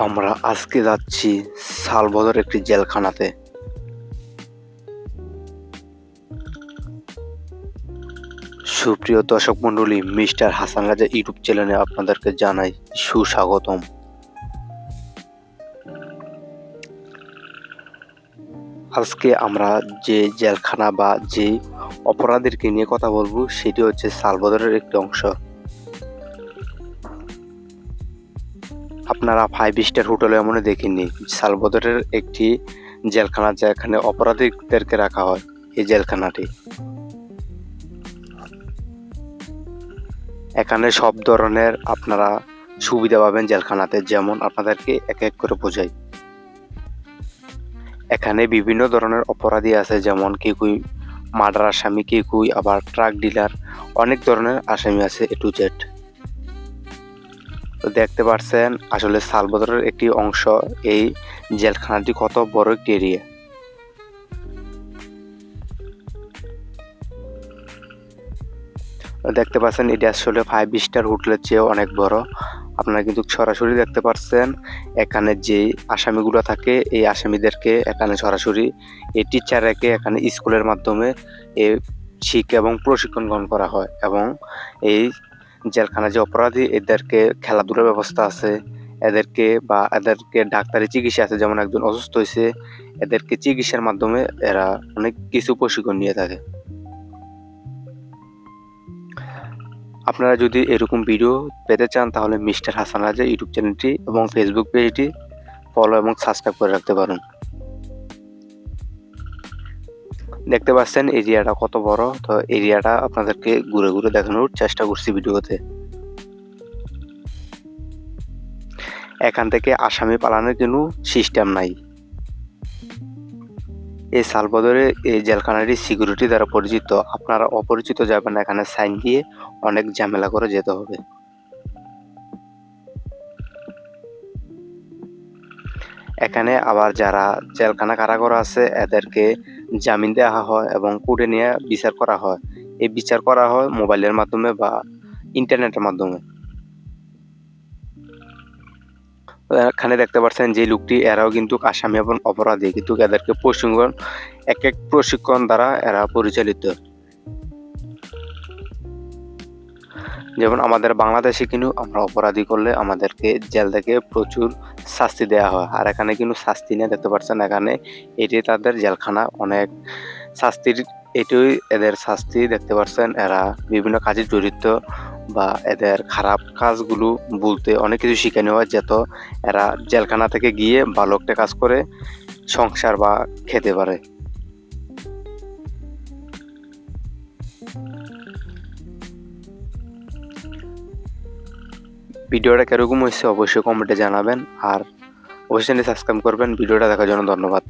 আমরা আজকে যাচ্ছি সালভাদর একটি জেলখানাতে। সুপ্রিয় দর্শক মন্ডলী, মিস্টার হাসান রাজা ইউটিউব চ্যানেলে আপনাদেরকে জানাই সুস্বাগতম। আজকে আমরা যে জেলখানা বা যে অপরাধীকে নিয়ে কথা বলবো সেটি হচ্ছে সালভাদরের একটি অংশ। আপনারা 5 স্টার হোটেলে মনে দেখেননি, সালভাদরের একটি জেলখানা যেখানে অপরাধীদেরকে রাখা হয়। এই জেলখানাটি এখানে সব ধরনের আপনারা সুবিধা পাবেন জেলখানাতে, যেমন আপনাদেরকে এক এক করে বোঝাই। এখানে বিভিন্ন ধরনের অপরাধী আছে, যেমন কেউই মার্ডার আসামি, কেউই আবার ট্রাক ডিলার, অনেক ধরনের আসামি আছে A to Z। তো দেখতে পাচ্ছেন আসলে সালভাদরের একটি অংশ এই জেলখানাটি, কত বড় একটি এরিয়া। দেখতে পাচ্ছেন এটি আসলে 5 স্টার হোটেলের চেয়ে অনেক বড়। আপনারা কিন্তু সরাসরি দেখতে পাচ্ছেন এখানে যে আসামিগুলো থাকে, এই আসামিদেরকে এখানে সরাসরি এই টিচার রেখে এখানে স্কুলের মাধ্যমে এই শিক্ষা এবং প্রশিক্ষণ গ্রহণ করা হয়। এবং এই জেলখানা যে অপরাধী, এদেরকে খেলাধুলার ব্যবস্থা আছে, এদেরকে ডাক্তারি চিকিৎসা আছে, যেমন একজন অসুস্থ হয়েছে এদেরকে চিকিৎসার মাধ্যমে এরা অনেক কিছু প্রশিক্ষণ নিয়ে থাকে। আপনারা যদি এরকম ভিডিও পেতে চান তাহলে মিস্টার হাসান রাজা ইউটিউব চ্যানেলটি এবং ফেসবুক পেজটি ফলো এবং সাবস্ক্রাইব করে রাখতে পারেন। দেখতে পাচ্ছেন এরিয়াটা কত বড়। তো এরিয়াটা আপনাদেরকে ঘুরে ঘুরে দেখানোর চেষ্টা করছি ভিডিওতে। এখান থেকে আসামি পালানোর কোনো সিস্টেম নাই। এই সালভাদরে এই জেলখানাটি সিকিউরিটি দ্বারা পরিচিত। আপনারা অপরিচিত যাবেন, এখানে সাইন দিয়ে অনেক ঝামেলা করে যেতে হবে। এখানে আবার যারা জেলখানা কারাগার আছে এদেরকে জামিন দেওয়া হয় এবং কোর্টে নিয়ে বিচার করা হয়। এই বিচার করা হয় মোবাইলের মাধ্যমে বা ইন্টারনেটের মাধ্যমে। এখানে দেখতে পাচ্ছেন যে লোকটি, এরাও কিন্তু আসামি এবং অপরাধী, কিন্তু এদেরকে এক এক প্রশিক্ষণ দ্বারা এরা পরিচালিত। যেমন আমাদের বাংলাদেশে কিন্তু আমরা অপরাধী করলে আমাদেরকে জেল থেকে প্রচুর শাস্তি দেওয়া হয়, আর এখানে কিন্তু শাস্তি নেই। দেখতে পাচ্ছেন এখানে এটি তাদের জেলখানা, অনেক শাস্তির, এটাই এদের শাস্তি। দেখতে পাচ্ছেন এরা বিভিন্ন কাজে জড়িত বা এদের খারাপ কাজগুলো বলতে অনেক কিছু শিখানো হয়, যাতে এরা জেলখানা থেকে গিয়ে ভালো একটা কাজ করে সংসার বা খেতে পারে। ভিডিওটা কিরকম হয়েছে অবশ্যই কমেন্টে জানাবেন, আর অবশ্যই সাবস্ক্রাইব করবেন। ভিডিওটা দেখার জন্য ধন্যবাদ।